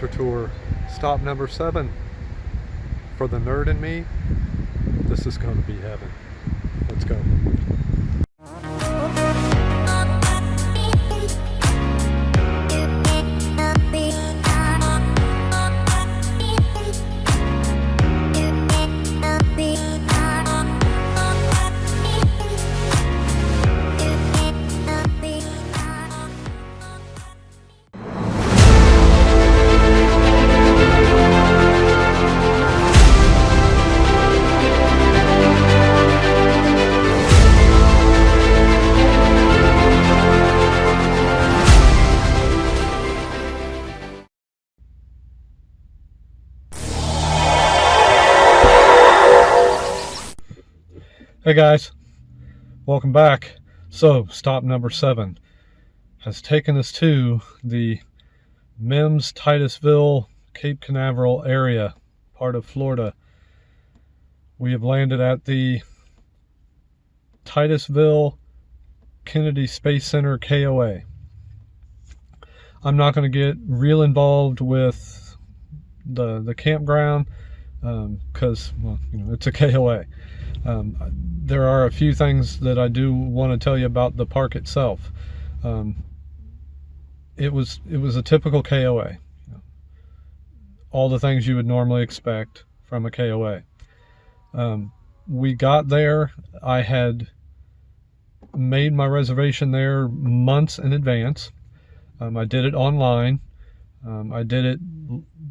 adventure tour. Stop number 7. For the nerd in me, this is going to be heaven. Let's go. Hey guys, welcome back. So, stop number 7 has taken us to the Mims, Titusville, Cape Canaveral area, part of Florida. We have landed at the Titusville Kennedy Space Center KOA. I'm not going to get real involved with the campground because, well, you know, it's a KOA. There are a few things that I do want to tell you about the park itself. It was a typical KOA. All the things you would normally expect from a KOA. We got there. I had made my reservation there months in advance. I did it online. I did it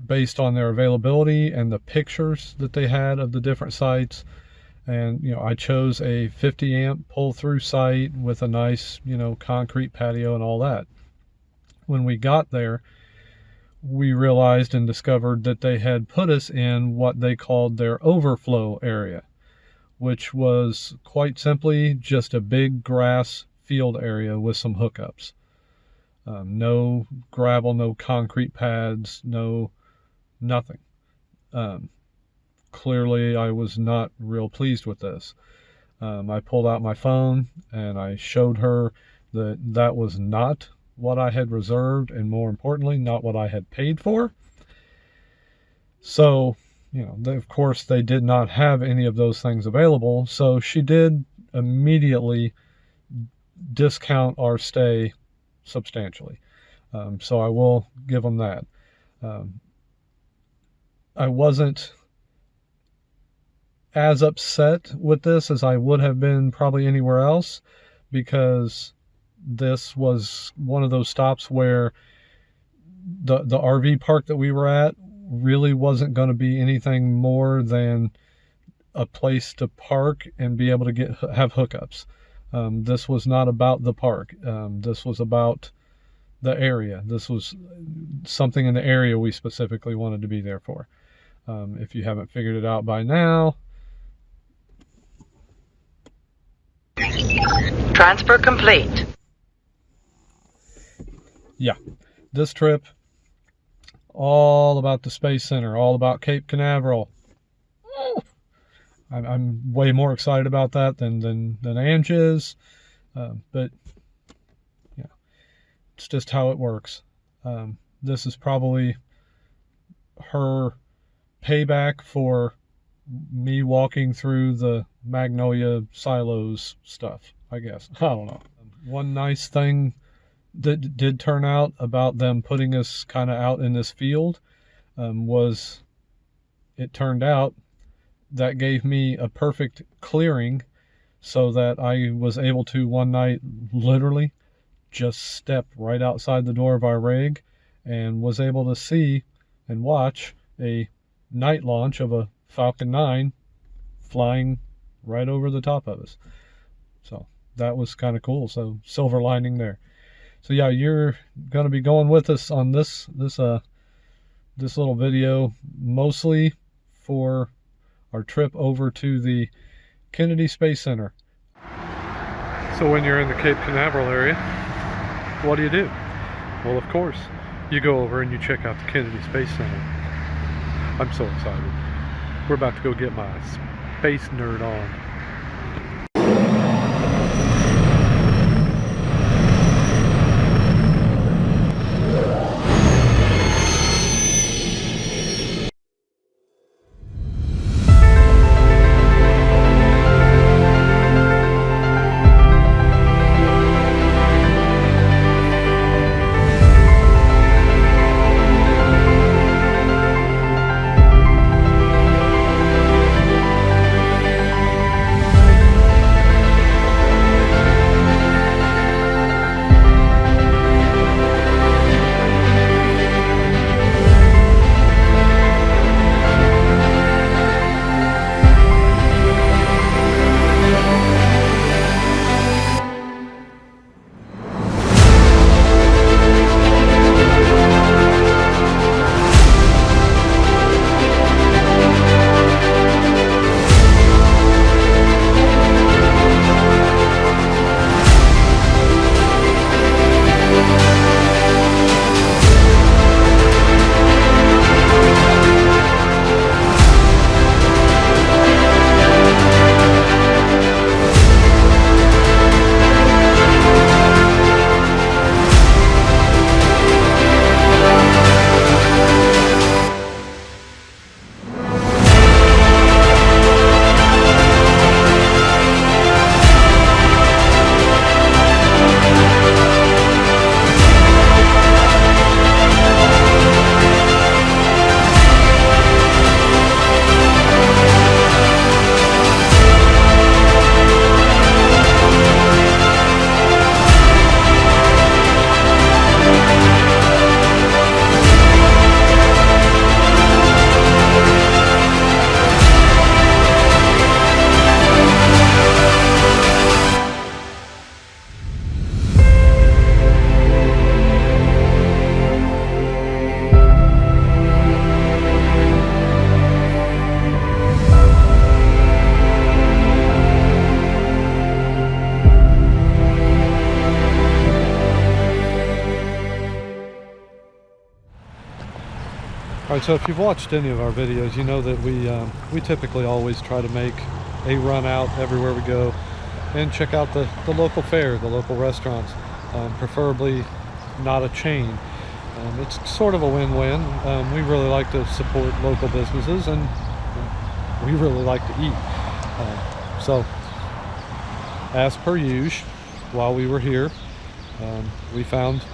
based on their availability and the pictures that they had of the different sites. And, you know, I chose a 50 amp pull-through site with a nice, you know, concrete patio and all that. When we got there, we realized and discovered that they had put us in what they called their overflow area, which was quite simply just a big grass field area with some hookups. No gravel, no concrete pads, nothing. Clearly, I was not real pleased with this. I pulled out my phone and I showed her that that was not what I had reserved, and more importantly, not what I had paid for. So, you know, of course, they did not have any of those things available. So she did immediately discount our stay substantially. So I will give them that. I wasn't as upset with this as I would have been probably anywhere else, because this was one of those stops where the RV park that we were at really wasn't going to be anything more than a place to park and be able to have hookups. This was not about the park. This was about the area. This was something in the area we specifically wanted to be there for. If you haven't figured it out by now, transfer complete. Yeah, this trip, all about the Space Center, all about Cape Canaveral. I'm way more excited about that than Ange is, but yeah, it's just how it works. This is probably her payback for me walking through the Magnolia Silos stuff, I guess. I don't know. One nice thing that did turn out about them putting us kind of out in this field was, it turned out that gave me a perfect clearing so that I was able to one night literally just step right outside the door of our rig and was able to see and watch a night launch of a Falcon 9 flying right over the top of us. So that was kind of cool. So silver lining there. So yeah, you're going to be going with us on this little video, mostly for our trip over to the Kennedy Space Center. So when you're in the Cape Canaveral area, what do? Well, of course, you go over and you check out the Kennedy Space Center. I'm so excited. We're about to go get my space nerd on. All right, so if you've watched any of our videos, you know that we typically always try to make a run out everywhere we go and check out the local fare, the local restaurants, preferably not a chain. It's sort of a win-win. We really like to support local businesses, and we really like to eat. So, as per usual, while we were here, we found a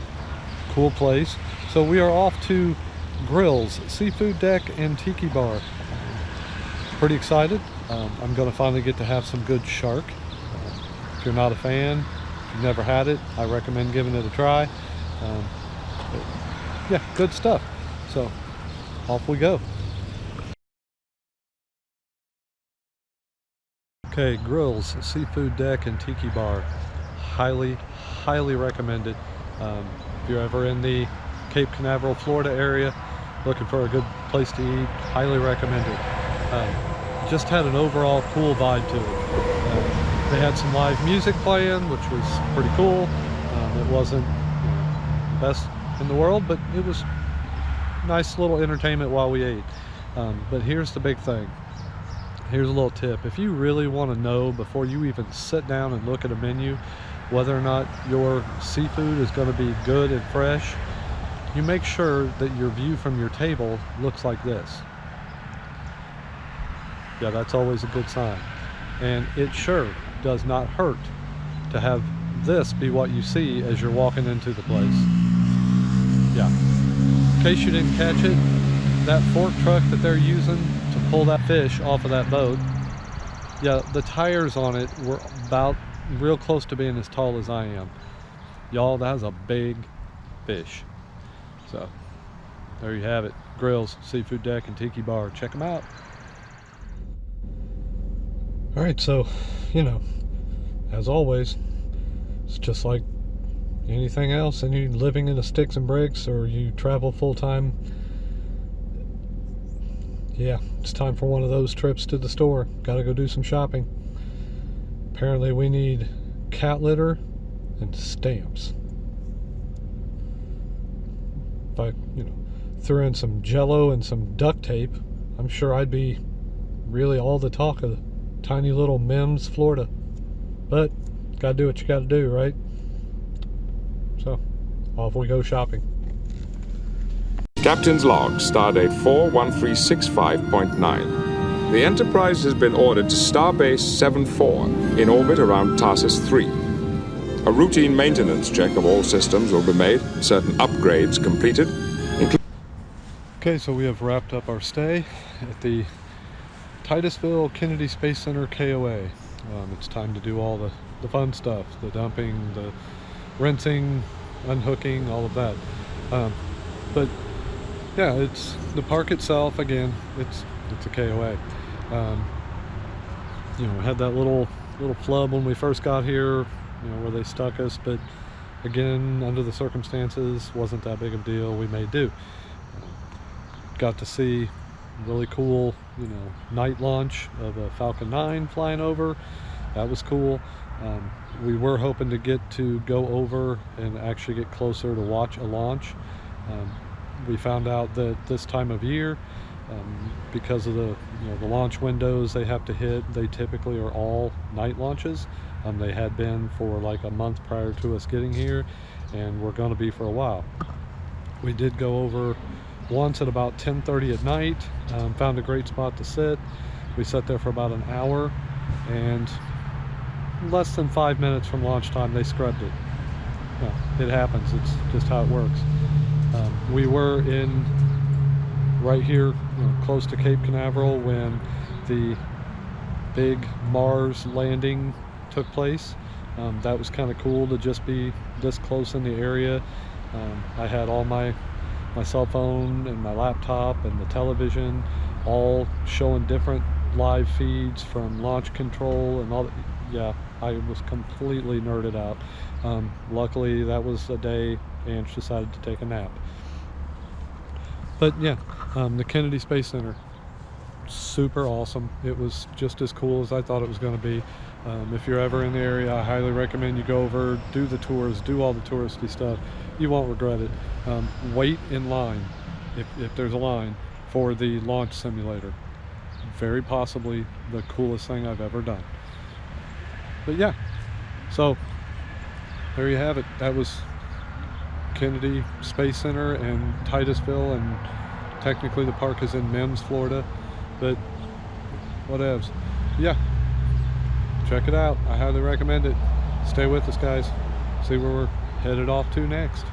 cool place. So we are off to Grills, Seafood Deck, and Tiki Bar. Pretty excited. I'm going to finally get to have some good shark. If you're not a fan, if you've never had it, I recommend giving it a try. Yeah, good stuff. So, off we go. Okay, Grills, Seafood Deck, and Tiki Bar. Highly recommended. If you're ever in the Cape Canaveral, Florida area, looking for a good place to eat, highly recommend it. Just had an overall cool vibe to it. They had some live music playing, which was pretty cool. It wasn't the best in the world, but it was nice little entertainment while we ate. But here's the big thing. Here's a little tip. If you really want to know before you even sit down and look at a menu whether or not your seafood is going to be good and fresh, you make sure that your view from your table looks like this. Yeah, that's always a good sign. And it sure does not hurt to have this be what you see as you're walking into the place. Yeah. In case you didn't catch it, that fork truck that they're using to pull that fish off of that boat, yeah, the tires on it were about real close to being as tall as I am. Y'all, that was a big fish. So, there you have it. Grills, Seafood Deck, and Tiki Bar. Check them out. Alright, so, you know, as always, it's just like anything else, and you living in the sticks and bricks, or you travel full-time. Yeah, it's time for one of those trips to the store. Gotta go do some shopping. Apparently we need cat litter and stamps. If I, you know, threw in some Jello and some duct tape, I'm sure I'd be really all the talk of tiny little Mims, Florida. But gotta do what you gotta do, right? So, off we go shopping. Captain's log, stardate 41365.9. The Enterprise has been ordered to Starbase 74 in orbit around Tarsus 3. A routine maintenance check of all systems will be made, certain upgrades completed. Okay, so we have wrapped up our stay at the Titusville Kennedy Space Center KOA. It's time to do all the fun stuff, the dumping, the rinsing, unhooking, all of that. But yeah, it's the park itself. Again, it's a KOA. You know, we had that little flub when we first got here, you know, where they stuck us, but again, under the circumstances, wasn't that big of a deal. We made do. Got to see really cool, you know, night launch of a Falcon 9 flying over. That was cool. We were hoping to get to go over and actually get closer to watch a launch. We found out that this time of year, because of the launch windows they have to hit, they typically are all night launches. They had been for like a month prior to us getting here, and we're going to be for a while. We did go over once at about 10:30 at night, found a great spot to sit. We sat there for about an hour, and less than 5 minutes from launch time they scrubbed it. No, it happens. It's just how it works. We were in right here, you know, close to Cape Canaveral when the big Mars landing took place. That was kind of cool to just be this close in the area. I had all my cell phone and my laptop and the television all showing different live feeds from launch control and all that. Yeah, I was completely nerded out. Luckily that was a day Ange decided to take a nap. But yeah, the Kennedy Space Center, super awesome. It was just as cool as I thought it was going to be. If you're ever in the area, I highly recommend you go over, do the tours, do all the touristy stuff. You won't regret it. Wait in line if there's a line. for the launch simulator. Very possibly the coolest thing I've ever done. But yeah, so there you have it. That was Kennedy Space Center in Titusville, and technically the park is in Mims, Florida, but whatevs. Yeah, check it out. I highly recommend it. Stay with us, guys. See where we're headed off to next.